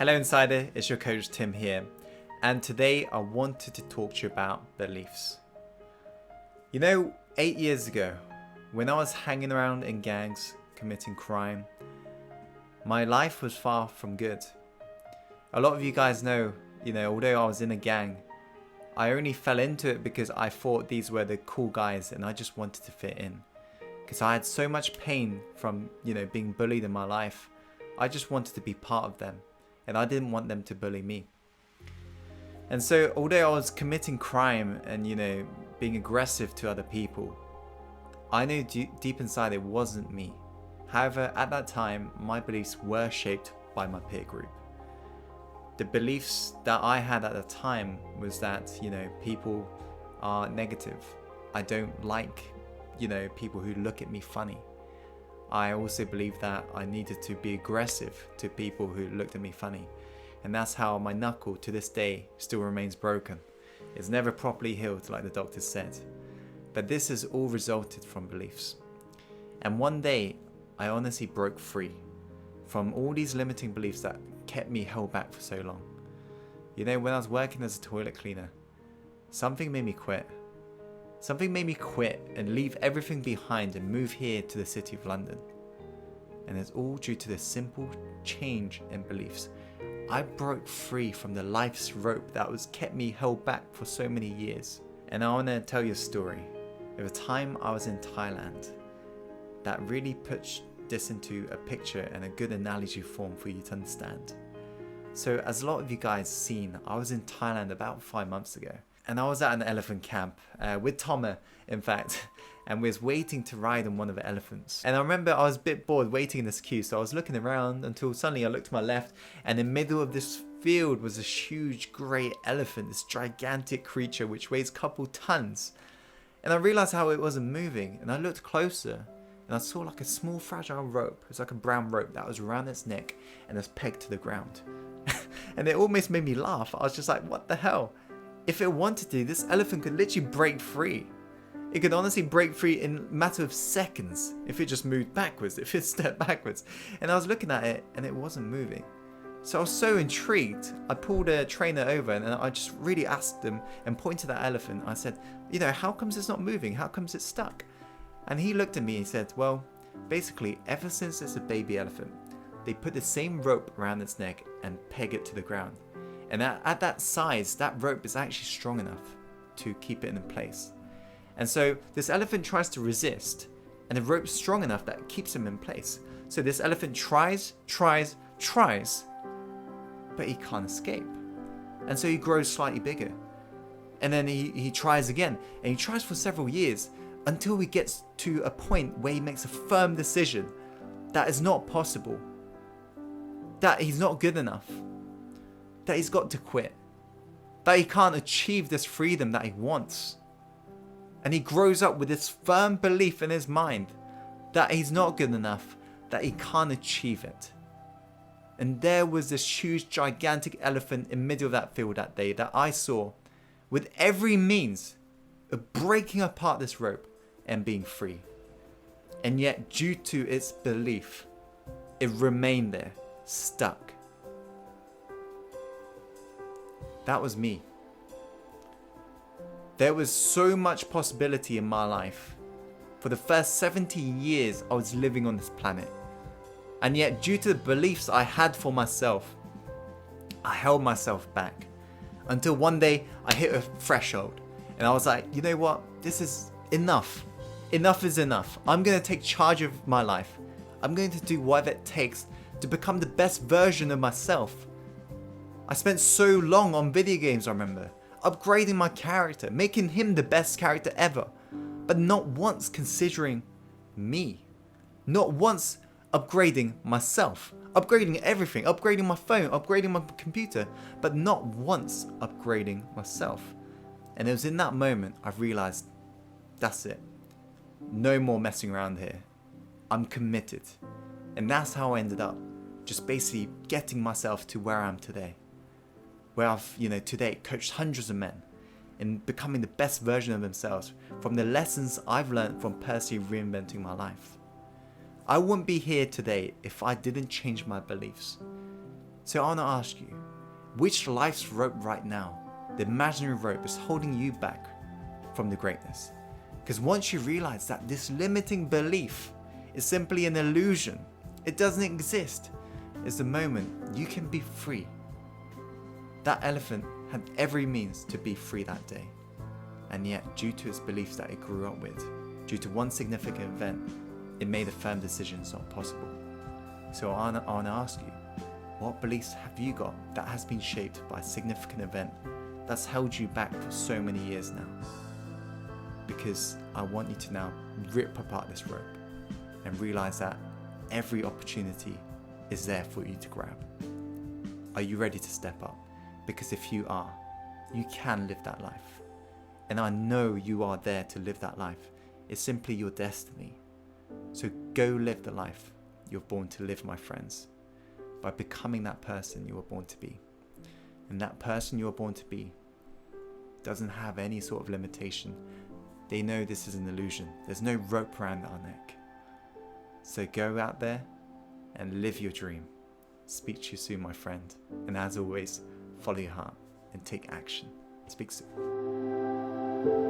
Hello Insider, it's your coach Tim here, and today I wanted to talk to you about beliefs. 8 years ago, when I was hanging around in gangs, committing crime, my life was far from good. A lot of you guys know, although I was in a gang, I only fell into it because I thought these were the cool guys and I just wanted to fit in. Because I had so much pain from, being bullied in my life, I just wanted to be part of them. And I didn't want them to bully me. And so, although I was committing crime and, being aggressive to other people, I knew deep inside it wasn't me. However, at that time, my beliefs were shaped by my peer group. The beliefs that I had at the time was that, people are negative. I don't like, people who look at me funny. I also believed that I needed to be aggressive to people who looked at me funny. And that's how my knuckle to this day still remains broken. It's never properly healed like the doctor said. But this has all resulted from beliefs. And one day, I honestly broke free from all these limiting beliefs that kept me held back for so long. When I was working as a toilet cleaner, something made me quit. Something made me quit and leave everything behind and move here to the city of London. And it's all due to this simple change in beliefs. I broke free from the life's rope that was kept me held back for so many years. And I want to tell you a story of a time I was in Thailand that really puts this into a picture and a good analogy form for you to understand. So as a lot of you guys seen, I was in Thailand about 5 months ago. And I was at an elephant camp with Thomas, in fact, and we was waiting to ride on one of the elephants. And I remember I was a bit bored waiting in this queue, so I was looking around until suddenly I looked to my left, and in the middle of this field was this huge grey elephant, this gigantic creature which weighs a couple tons. And I realised how it wasn't moving, and I looked closer, and I saw like a small fragile rope. It was like a brown rope that was around its neck and was pegged to the ground. And it almost made me laugh. I was just like, what the hell? If it wanted to, this elephant could literally break free. It could honestly break free in a matter of seconds if it just moved backwards, if it stepped backwards. And I was looking at it and it wasn't moving. So I was so intrigued, I pulled a trainer over and I just really asked him and pointed at that elephant. I said, how comes it's not moving? How comes it's stuck? And he looked at me and said, well, basically, ever since it's a baby elephant, they put the same rope around its neck and peg it to the ground. And at that size, that rope is actually strong enough to keep it in place. And so this elephant tries to resist, and the rope's strong enough that it keeps him in place. So this elephant tries, but he can't escape. And so he grows slightly bigger. And then he tries again, and he tries for several years until he gets to a point where he makes a firm decision that is not possible, that he's not good enough, that he's got to quit, that he can't achieve this freedom that he wants. And he grows up with this firm belief in his mind that he's not good enough, that he can't achieve it. And there was this huge, gigantic elephant in the middle of that field that day that I saw with every means of breaking apart this rope and being free. And yet, due to its belief, it remained there, stuck. That was me. There was so much possibility in my life. For the first 70 years I was living on this planet. And yet, due to the beliefs I had for myself, I held myself back. Until one day I hit a threshold. And I was like, you know what? This is enough. Enough is enough. I'm going to take charge of my life. I'm going to do whatever it takes to become the best version of myself. I spent so long on video games, I remember, upgrading my character, making him the best character ever, but not once considering me. Not once upgrading myself, upgrading everything, upgrading my phone, upgrading my computer, but not once upgrading myself. And it was in that moment I realized, that's it. No more messing around here. I'm committed. And that's how I ended up, just basically getting myself to where I am today. Where I've, today coached hundreds of men in becoming the best version of themselves from the lessons I've learned from personally reinventing my life. I wouldn't be here today if I didn't change my beliefs. So I want to ask you, which life's rope right now, the imaginary rope, is holding you back from the greatness? Because once you realize that this limiting belief is simply an illusion, it doesn't exist, is the moment you can be free. That elephant had every means to be free that day, and yet due to its beliefs that it grew up with, due to one significant event, it made a firm decision it's not possible. So I want to ask you, what beliefs have you got that has been shaped by a significant event that's held you back for so many years now? Because I want you to now rip apart this rope and realize that every opportunity is there for you to grab. Are you ready to step up? Because if you are, you can live that life. And I know you are there to live that life. It's simply your destiny. So go live the life you're born to live, my friends, by becoming that person you were born to be. And that person you were born to be doesn't have any sort of limitation. They know this is an illusion. There's no rope around our neck. So go out there and live your dream. Speak to you soon, my friend. And as always, follow your heart and take action. Speak soon.